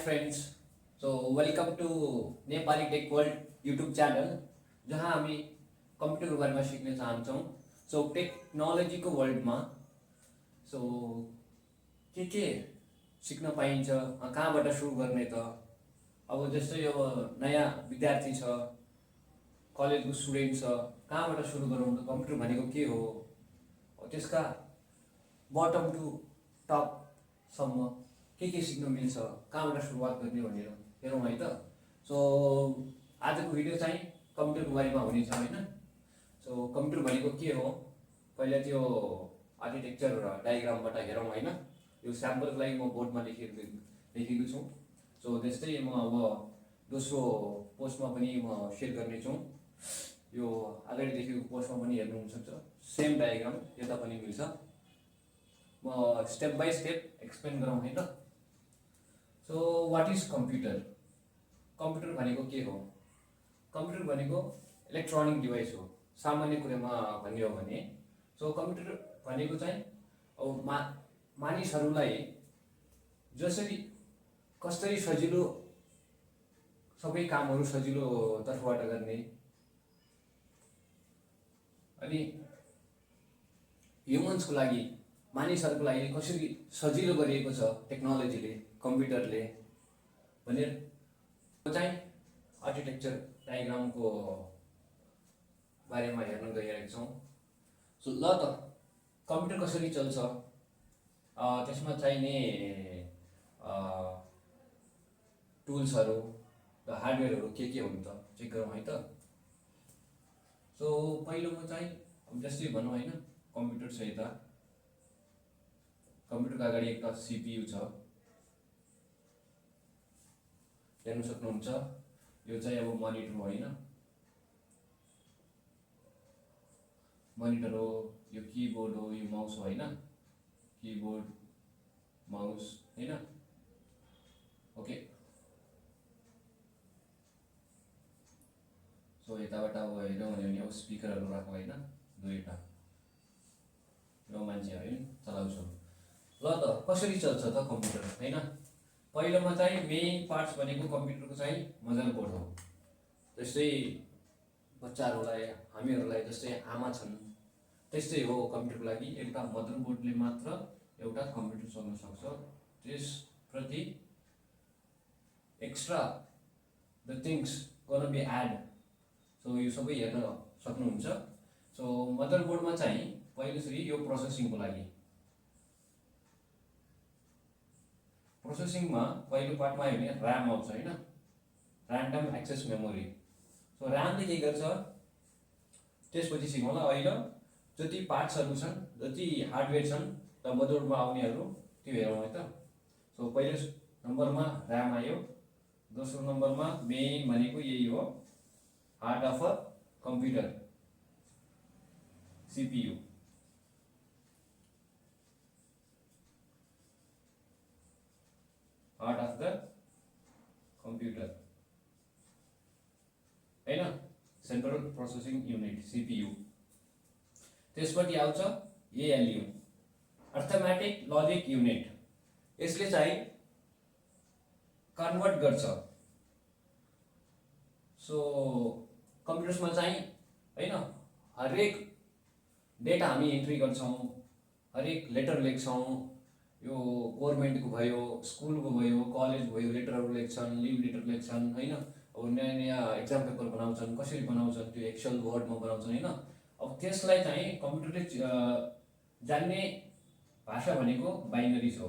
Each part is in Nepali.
friends. So welcome to Nepali tech world YouTube channel जहाँ हामी कम्प्युटरको बारेमा सिक्न चाहन्छौँ। सो टेक्नोलोजीको वर्ल्डमा सो के सिक्न पाइन्छ, कहाँबाट सुरु गर्ने त? अब जस्तै अब नयाँ विद्यार्थी छ, कलेजको स्टुडेन्ट छ, कहाँबाट सुरु गरौँ त? कम्प्युटर भनेको के हो, त्यसका बटम टु टपसम्म के सिक्न मिल्छ, कहाँबाट सुरुवात गर्ने भनेर हेरौँ है त। सो आजको भिडियो चाहिँ कम्प्युटरको बारेमा हुनेछ हैन। सो कम्प्युटर भनेको के हो, पहिला त्यो आर्किटेक्चर र डायग्रामबाट हेरौँ हैन। यो स्याम्पलको लागि म बोर्डमा लेखेको छु। सो त्यस्तै म अब दोस्रो पोस्टमा पनि म सेयर गर्नेछु। यो अगाडि देखेको पोस्टमा पनि हेर्नु सक्छ, सेम डायग्राम यता पनि मिल्छ। म स्टेप बाई स्टेप एक्सप्लेन गरौँ है त। So what is computer? Computer भनेको के हो? कम्प्युटर भनेको इलेक्ट्रोनिक डिभाइस हो, सामान्य कुरामा भन्ने हो भने। सो कम्प्युटर भनेको चाहिँ अब मानिसहरूलाई कसरी सजिलो, सबै कामहरू सजिलो तर्फबाट गर्ने, अनि ह्युमन्सको लागि, मानिसहरूको लागि कसरी सजिलो गरिएको छ टेक्नोलोजीले, कम्प्युटरले भनेर चाहिँ आर्किटेक्चर डायग्रामको बारेमा हेर्न गइरहेका छौँ। सो ल त कम्प्युटर कसरी चल्छ, त्यसमा चाहिने टुल्सहरू र हार्डवेयरहरू के हुन् त चेक गरौँ है त। सो पहिलोमा चाहिँ अब जस्तै भनौँ हैन, कम्प्युटर छ यता, कम्प्युटरको अगाडि एउटा सिपियु छ, हेर्न सक्नुहुन्छ। यो चाहिँ अब मोनिटर हो हैन, मोनिटर हो, यो किबोर्ड हो, यो माउस हो हैन, किबोर्ड माउस हैन। ओके, सो यताबाट अब हेर्नु भने अब स्पिकरहरू राखौँ हैन, दुईवटा, यो मान्छे हैन चलाउँछ। ल त कसरी चल्छ त कम्प्युटर हैन। पहिलोमा चाहिँ मेन पार्ट्स भनेको कम्प्युटरको चाहिँ मदरबोर्ड हो। जस्तै बच्चाहरूलाई, हामीहरूलाई जस्तै आमा छन्, त्यस्तै हो कम्प्युटरको लागि। एउटा मदरबोर्डले मात्र एउटा कम्प्युटर चल्न सक्छ। त्यसप्रति extra the things gonna B Ed. So यो सबै हेर्न सक्नुहुन्छ। सो मदरबोर्डमा चाहिँ पहिलो सुरु यो प्रोसेसिङको लागि, प्रोसेसिङमा पहिलो पार्टमा आयो भने ऱ्याम आउँछ हैन, ऱ्यान्डम एक्सेस मेमोरी। सो ऱ्यामले के गर्छ, त्यसपछि सिकौँ ल। अहिले जति पार्ट्सहरू छन्, जति हार्डवेयर छन् र मदरबोर्डमा आउनेहरू त्यो हेरौँ है त। सो पहिलो नम्बरमा ऱ्याम आयो, दोस्रो नम्बरमा मेन भनेको यही हो, heart of a computer, CPU. Heart of the computer हैन, सेन्ट्रल प्रोसेसिङ युनिट, सिपियु। त्यसपछि आउँछ एएलयु, अर्थमेटिक लजिक युनिट। यसले चाहिँ कन्भर्ट गर्छ। सो कम्प्युटर्समा चाहिँ हैन, हरेक डेटा हामी इन्ट्री गर्छौँ, हरेक लेटर लेख्छौँ। यो गभर्मेन्टको भयो, स्कुलको भयो, कलेज भयो, लेटरहरू लेख्छन्, लिभ लेटर लेख्छन् हैन। अब नयाँ एक्जाम पेपर बनाउँछन्, कसरी बनाउँछन् त्यो एक्सेल वर्डमा बनाउँछन् हैन। अब त्यसलाई चाहिँ कम्प्युटरले जान्ने भाषा भनेको बाइनरिज हो,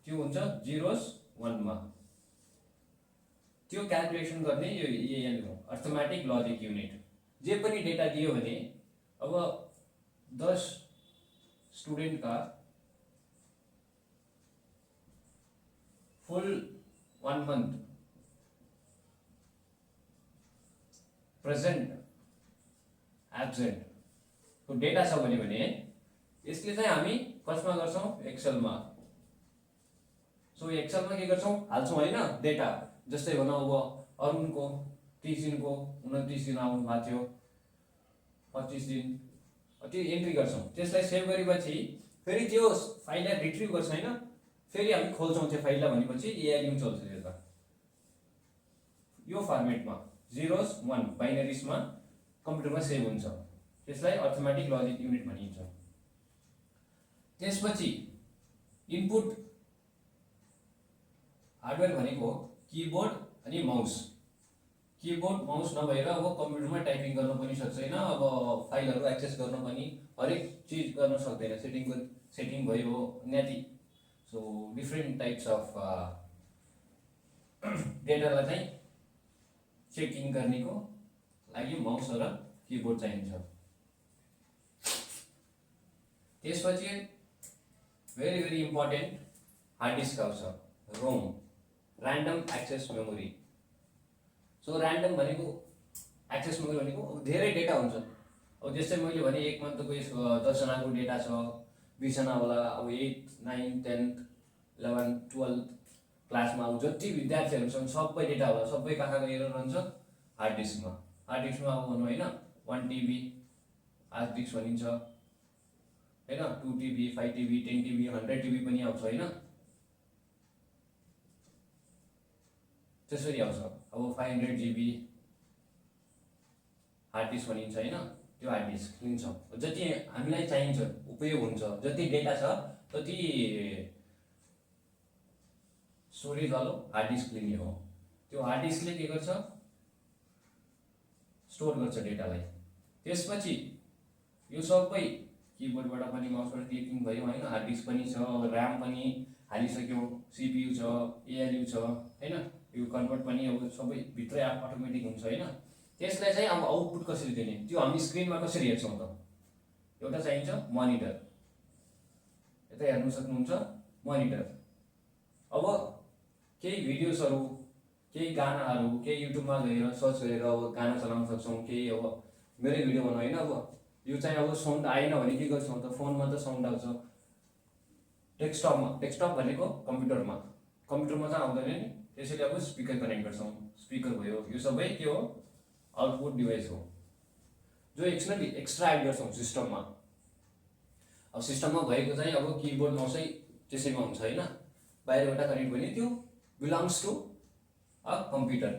त्यो हुन्छ जिरोस वानमा। त्यो क्यालकुलेसन गर्ने यो एएल हो, अर्थमेटिक लजिक युनिट। जे पनि डेटा दियो भने, अब 10 स्टुडेन्टका फुल 1 month प्रेजेन्ट एब्सेन्ट को डेटा छ भने यसले चाहिँ हामी कसमा गर्छौँ, एक्सेलमा। सो एक्सेलमा के गर्छौँ, हाल्छौँ हैन डेटा। जस्तै भनौँ अब अरुणको 30 दिनको 29 दिन आउनु भएको थियो, 25 दिन, त्यो एन्ट्री गर्छौँ। त्यसलाई सेभ गरेपछि फेरि त्यो फाइललाई रिट्रिभ गर्छ हैन, फेरि हामी खोल्छौँ त्यो फाइललाई भनेपछि एआरयु चल्छ यो त यो फर्मेटमा 0s 1 बाइनरिजमा कम्प्युटरमा सेभ हुन्छ त्यसलाई अर्थमेटिक लजिक युनिट भनिन्छ त्यसपछि इनपुट हार्डवेयर भनेको कीबोर्ड अनि माउस कीबोर्ड माउस नभएर अब कम्प्युटरमा टाइपिङ गर्न पनि सक्दैन अब फाइलहरू एक्सेस गर्न पनि हरेक चिज गर्न सक्दैन सेटिङ भयो इत्यादि सो डिफ्रेन्ट टाइप्स अफ डेटालाई चाहिँ चेकिङ गर्नेको लागि माउस र कीबोर्ड चाहिन्छ त्यसपछि very very important hard disk आउँछ ROM random access memory so random भनेको एक्सेस मेमोरी भनेको धेरै डेटा हुन्छ अब जस्तै मैले भने एक मन्थको 10 जनाको डेटा छ 20 जनावाला अब 8 9 10 11 12 क्लासमा अब जति विद्यार्थीहरू छन् सबै डेटा होला सबै कहाँ गएर रहन्छ हार्ड डिस्कमा अब भन्नु होइन 1 TB हार्ड डिस्क भनिन्छ हैन 2 TB 5 TB 10 TB 100 TB पनि आउँछ हैन त्यसरी आउँछ अब 500 GB हार्ड डिस्क भनिन्छ हैन त्यो हार्ड डिस्क लिन्छ जति हामीलाई चाहिन्छ उपयोग हुन्छ जति डेटा छ त्यति स्टोरेज वालो हार्ड डिस्क लिने हो त्यो हार्ड डिस्कले के गर्छ स्टोर गर्छ डेटालाई त्यसपछि यो सबै कीबोर्डबाट पनि माउसबाट क्लिकिङ भयो हैन हार्ड डिस्क पनि छ र्याम पनि हालिसक्यो सीपीयू छ एआरयु छ हैन यो कन्भर्ट पनि अब सबै भित्रै अटोमेटिक हुन्छ हैन त्यसलाई चाहिँ अब आउटपुट कसरी दिने त्यो हामी स्क्रिनमा कसरी हेर्छौं त एउटा चाहिन्छ मोनिटर यता हेर्न सक्नुहुन्छ मोनिटर अब केही भिडियोजहरु केही गानाहरु केही युट्युबमा गएर सर्च गरेर अब गाना चलाउन सक्छौं केही अब मेरै भिडियो बनाउ हैन अब यो चाहिँ अब साउन्ड आएन भने के गर्छौं त फोनमा त साउन्ड आउँछ डेस्कटप भनेको कम्प्युटरमा चाहिँ आउँदैन नि त्यसैले अब स्पिकर कनेक्ट गर्छौं स्पिकर भयो यो सबै के हो आउटपुट डिभाइस हो जो एक्स्ट्रा एड गर्छौं सिस्टममा अब सिस्टममा भएको चाहिँ अब कीबोर्ड माउस चाहिँ त्यसैमा हुन्छ हैन बाहिरबाट कनेक्ट गर्ने त्यो belongs to a computer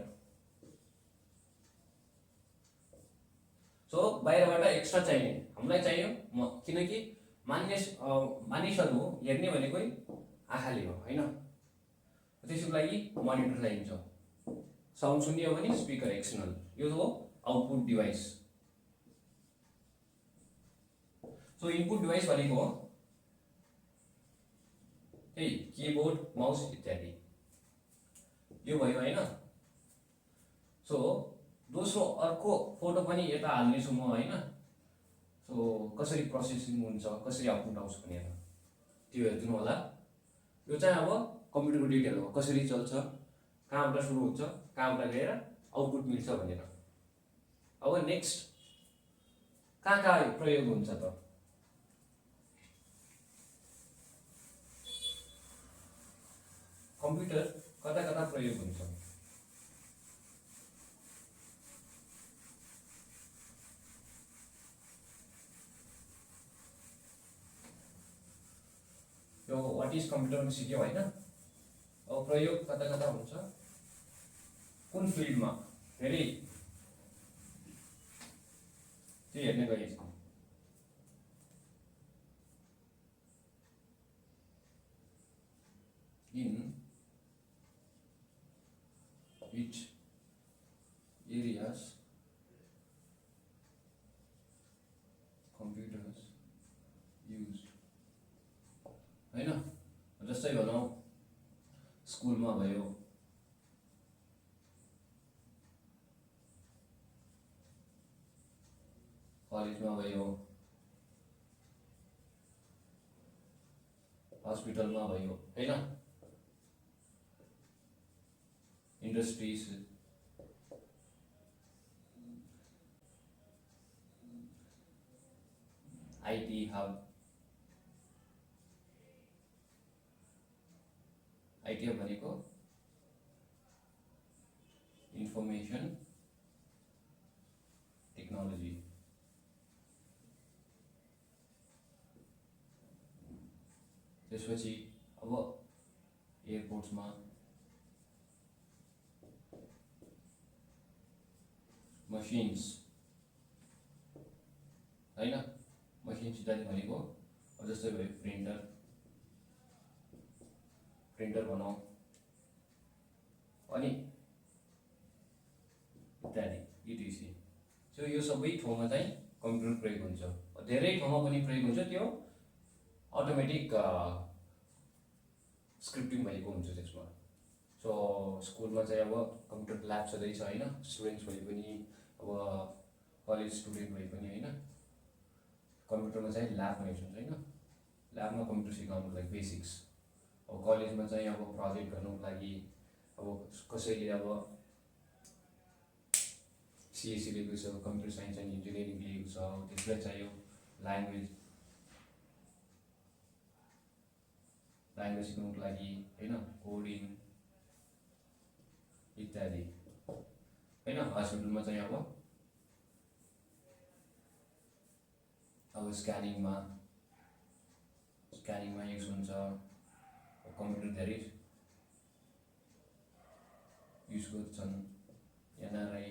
so बाहिरबाट एक्स्ट्रा चाहिने हामीलाई चाहियो किनकि मानिसहरु हेर्ने भनेकै आँखाले हो हैन त्यसको लागि मोनिटर चाहिन्छ साउन्ड सुन्ने हो भने स्पिकर एक्सटर्नल यो हो output device so input device भनेको हो कीबोर्ड माउस इत्यादि यो भयो हैन सो दोस्रो अर्को फोटो पनि यता हाल्ने छु म हैन सो कसरी प्रोसेसिङ हुन्छ कसरी आउटपुट आउँछ भनेर त्यो हेर्दिनु होला यो चाहिँ अब कम्प्युटरको डिटेल हो कसरी चल्छ कहाँबाट सुरु हुन्छ कहाँबाट गएर आउटपुट मिल्छ भनेर अब नेक्स्ट कहाँ प्रयोग हुन्छ त कम्प्युटर कता प्रयोग हुन्छ यो व्हाट इज कम्प्युटर सिक्यो हैन अब प्रयोग कता हुन्छ कुन फिल्डमा फेरि त्यो हेर्ने गइन्छ in which areas computers used हैन जस्तै भनौं स्कुलमा भयो कलेजमा भयो हस्पिटलमा भयो हैन industries IT hub IT hub भनेको इन्फर्मेसन टेक्नोलोजी त्यसपछि अब एयरपोर्ट्समा मसिन्स हैन, मसिन्स इत्यादि भनेको जस्तै भयो प्रिन्टर भनौँ अनि इत्यादि इटिसी। सो यो सबै ठाउँमा चाहिँ कम्प्युटर प्रयोग हुन्छ। धेरै ठाउँमा पनि प्रयोग हुन्छ, त्यो अटोमेटिक स्क्रिप्टिङ भएको हुन्छ त्यसमा। सो स्कुलमा चाहिँ अब कम्प्युटर ल्याब छँदैछ होइन, स्टुडेन्ट्स भए पनि अब कलेज स्टुडेन्ट भए पनि होइन, कम्प्युटरमा चाहिँ ल्याब भनेको हुन्छ होइन, ल्याबमा कम्प्युटर सिकाउनुको लागि बेसिक्स। अब कलेजमा चाहिँ अब प्रोजेक्ट गर्नुको लागि अब कसैले अब सिएससी लिएको छ, कम्प्युटर साइन्स एन्ड इन्जिनियरिङ लिएको छ, त्यसलाई चाहियो ल्याङ्ग्वेज सिक्नुको लागि होइन, कोडिङ इत्यादि होइन। हस्पिटलमा चाहिँ अब स्क्यानिङमा युज हुन्छ कम्प्युटर, धेरै युज गर्छन्। NRI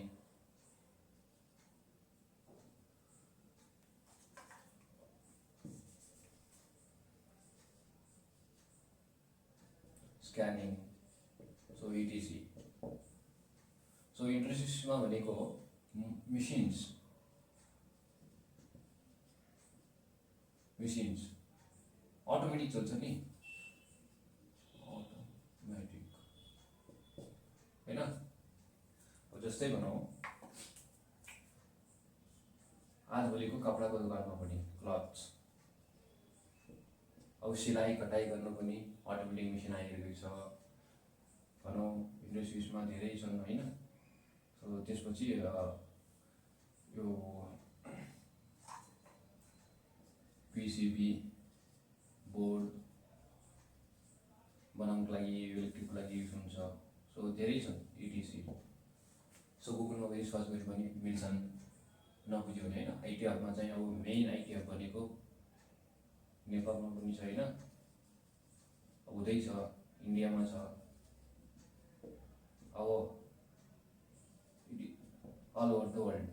scanning, so इटिसी। सो इन्टरसिस्टमा भनेको मिसिन्स अटोमेटिक चल्छ नि, अटोमेटिक होइन। जस्तै भनौँ आजभोलिको कपडाको दोकानमा पनि क्लथ्स, अब सिलाइ कटाइ गर्नु पनि अटोमेटिक मेसिन आइरहेको छ भनौँ। इन्डस्ट्रिजमा धेरै छन् होइन। सो त्यसपछि यो पिसिबी बोर्ड बनाउनुको लागि, इलेक्ट्रिकको लागि युज हुन्छ। सो धेरै छन् इटिसी। सो गुगलमा गएर सर्च गरे पनि मिल्छन्, नबुझ्यो भने होइन। आइटी हबमा चाहिँ अब मेन आइटी हब भनेको नेपालमा पनि छ होइन, हुँदैछ, इन्डियामा छ, अब all over the world.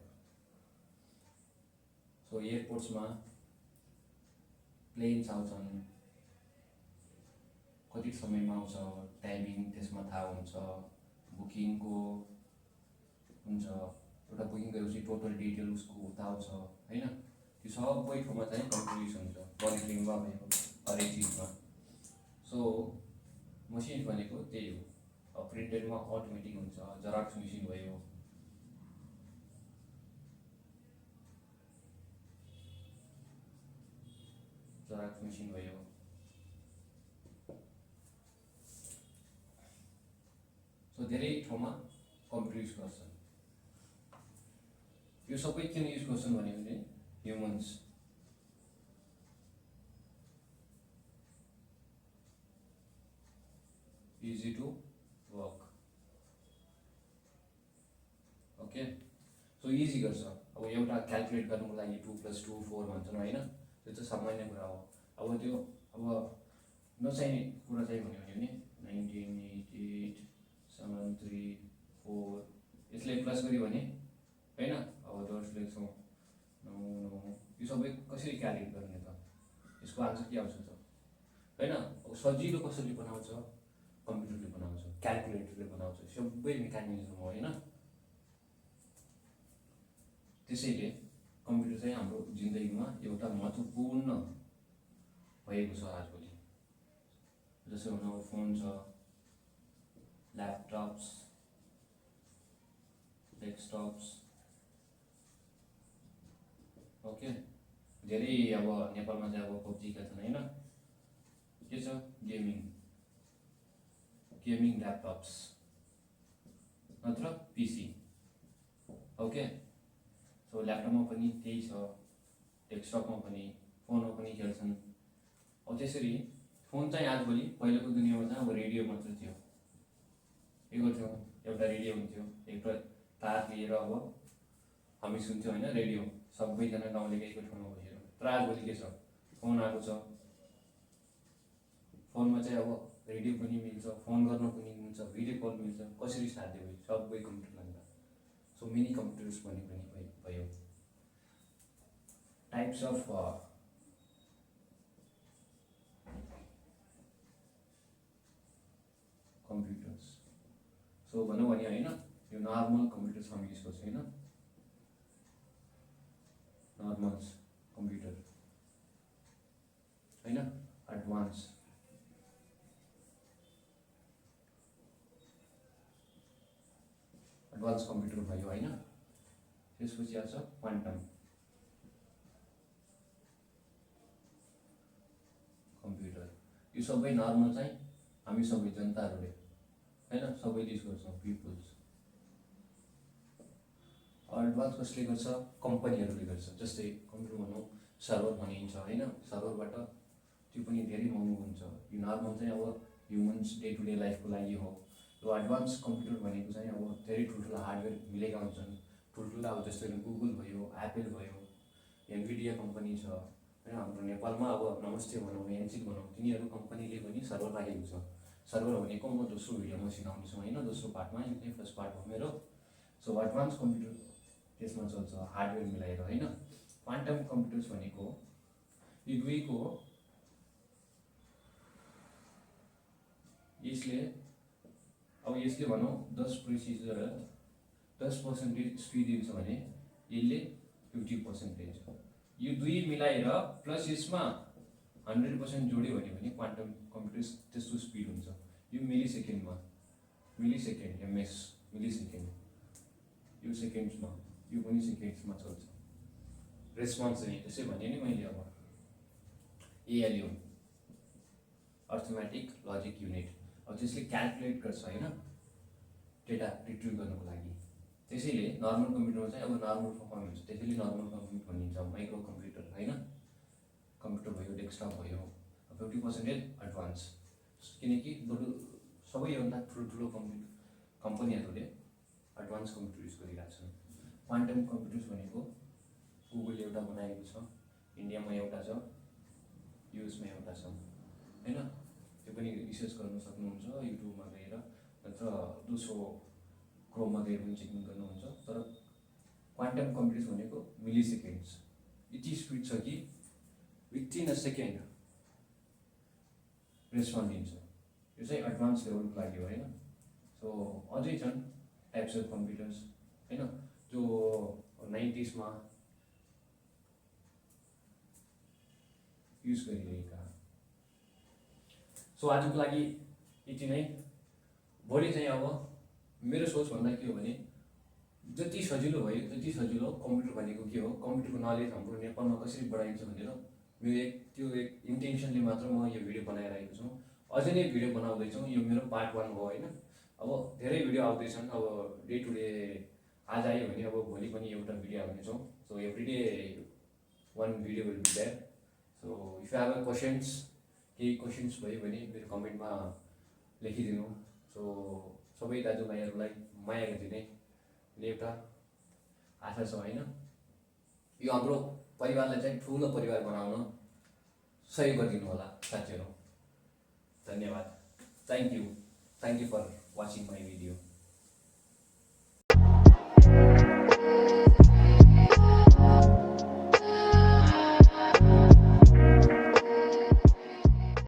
So एयरपोर्ट्समा प्लेन्स आउँछन्, कति समयमा आउँछ, टाइमिङ त्यसमा थाहा हुन्छ, बुकिङको हुन्छ, एउटा बुकिङ गरेपछि टोटल डिटेल उसको उता आउँछ होइन। त्यो सबै ठाउँमा चाहिँ कम्प्युटर युज हुन्छ, मनिटरिङमा भयो हरेक चिजमा। सो मसिन भनेको त्यही हो। अब प्रिन्टरमा अटोमेटिक हुन्छ, जेरक्स मेसिन भयो, सो धेरै ठाउँमा कम्प्युटर युज गर्छन्। यो सबै किन युज गर्छन् भन्यो भने humans easy to work, okay. So easy गर्छ। अब एउटा क्यालकुलेट गर्नुको लागि 2 + 2 4 भन्छन् होइन, त्यो चाहिँ सामान्य कुरा हो। अब त्यो अब नचाहिने कुरा चाहिँ भन्यो भने 1988 7 3 4 यसलाई प्लस गर्यो भने होइन, अब 10 लेख्छौँ 9 9, यो सबै कसरी क्यालकुलेट गर्ने त, यसको आन्सर के आउँछ त होइन। अब सजिलो कसरी बनाउँछ, कम्प्युटरले बनाउँछ, क्यालकुलेटरले बनाउँछ, सबै मेकानिजम हो होइन। त्यसैले कम्प्युटर चाहिँ हाम्रो जिन्दगीमा एउटा महत्त्वपूर्ण भएको छ आजभोलि। जस्तै भनौँ फोन छ, ल्यापटप्स, डेस्कटप्स, ओके। धेरै अब नेपालमा चाहिँ अब पब्जी खेल्छन् होइन, के छ गेमिङ ल्यापटप्स नत्र पिसी, ओके। सो ल्यापटपमा पनि त्यही छ, डेस्कटपमा पनि, फोनमा पनि खेल्छन्। अब त्यसरी फोन चाहिँ आजभोलि पहिलाको दुनियाँमा चाहिँ अब रेडियो मात्र थियो, के गर्थ्यौँ, एउटा रेडियो हुन्थ्यो, एउटा तार लिएर अब हामी सुन्थ्यौँ होइन रेडियो, सबैजना गाउँलेको एकै ठाउँमा बसेर। तर आजभोलि के छ, फोन आएको छ, फोनमा चाहिँ अब रेडियो पनि मिल्छ, फोन गर्न पनि मिल्छ, भिडियो कल मिल्छ, कसरी साध्य भयो सबै कम्प्युटर लाग्दा। सो मिनी कम्प्युटर्स भन्ने पनि भयो। Types of computers. सो भनौँ भने होइन, यो नर्मल कम्प्युटर्स हामी युज गर्छौँ होइन, नर्मल कम्प्युटर होइन, एडभान्स कम्प्युटर भयो होइन। त्यसपछि आउँछ क्वान्टम कम्प्युटर। यो सबै नर्मल चाहिँ हामी सबै जनताहरूले होइन सबैले युज गर्छौँ, पिपुल्स। एडभान्स कसले गर्छ? कम्पनीहरूले गर्छ। जस्तै कम्प्युटर भनौँ सर्भर भनिन्छ होइन, सर्भरबाट त्यो पनि धेरै महँगो हुन्छ। यो नर्मल चाहिँ अब ह्युमन्स डे टु डे लाइफको लागि हो। यो एडभान्स कम्प्युटर भनेको चाहिँ अब धेरै ठुल्ठुला हार्डवेयर मिलेका हुन्छन्। ठुल्ठुला अब जस्तै गुगल भयो, एप्पल भयो, एनभिडिया कम्पनी छ होइन हाम्रो नेपालमा। अब नमस्ते भनौँ, एनसिल भनौँ, तिनीहरू कम्पनीले पनि सर्भर राखेको छ। सर्भर भनेको म दोस्रो भिडियोमा सिकाउनेछु होइन, दोस्रो पार्टमा। यो चाहिँ फर्स्ट पार्ट हो मेरो। सो एडभान्स कम्प्युटर त्यसमा चल्छ हार्डवेयर मिलाएर होइन। क्वान्टम कम्प्युटर्स भनेको यो दुईको यसले भनौँ 10% स्पिड दिन्छ भने यसले 50%। यो दुई मिलाएर प्लस यसमा 100% जोड्यो भने क्वान्टम कम्प्युटर्स त्यस्तो स्पिड हुन्छ। यो मिलिसेकेन्डमा, मिलिसेकेन्ड एमएस मिलिसेकेन्ड, यो सेकेन्ड्समा, यो पनि सेकेन्ड्समा चल्छ। रेस्पोन्स चाहिँ त्यसै भने नि मैले अब एएलयू अर्थमेटिक लजिक युनिट, अब त्यसले क्यालकुलेट गर्छ होइन डेटा रिट्रिभ गर्नको लागि। त्यसैले नर्मल कम्प्युटरमा चाहिँ अब नर्मल पर्फर्मेन्स, त्यसैले नर्मल कम्प्युटर भनिन्छ। माइक्रो कम्प्युटर होइन, कम्प्युटर भयो, डेस्कटप भयो, 50% एडभान्स। किनकि सबैभन्दा ठुलो कम्पनीहरूले एडभान्स कम्प्युटर युज गरिरहेको छन्। क्वान्टम कम्प्युटर्स भनेको गुगलले एउटा बनाएको छ, इन्डियामा एउटा छ, युएसमा एउटा छ होइन। त्यो पनि रिसर्च गर्न सक्नुहुन्छ युट्युबमा गएर, नत्र दोस्रो क्रोममा गएर पनि चेकिङ गर्नुहुन्छ। तर क्वान्टम कम्प्युटर्स भनेको मिलिसेकेन्ड्स, यति स्पिड छ कि विथिन अ सेकेन्ड रेस्पोन्स दिन्छ। यो चाहिँ एडभान्स लेभलको लागि हो होइन। सो अझै छन् टाइप्स अफ कम्प्युटर्स होइन, जो 90s युज गरिरहेका। सो आजको लागि यति नै। भोलि चाहिँ अब मेरो सोच भन्दा के हो भने जति सजिलो भयो त्यति सजिलो कम्प्युटर भनेको के हो, कम्प्युटरको नलेज हाम्रो नेपालमा कसरी बढाइन्छ भनेर मेरो एक इन्टेन्सनले मात्र म यो भिडियो बनाइरहेको छु। अझै नै भिडियो बनाउँदैछौँ, यो मेरो पार्ट 1 हो होइन। अब धेरै भिडियो आउँदैछन्, अब डे टु डे आज आयो भने अब भोलि पनि एउटा भिडियो आउनेछौँ। So every day 1 video will be there. So if you have a questions, केही क्वेसन्स भयो भने मेरो कमेन्टमा लेखिदिनु। सो सबै दाजुभाइहरूलाई माया गरिदिने एउटा आशा छ होइन। यो हाम्रो परिवारलाई चाहिँ ठुलो परिवार बनाउन सहयोग गरिदिनु होला साथीहरू। धन्यवाद। Thank you for watching my video.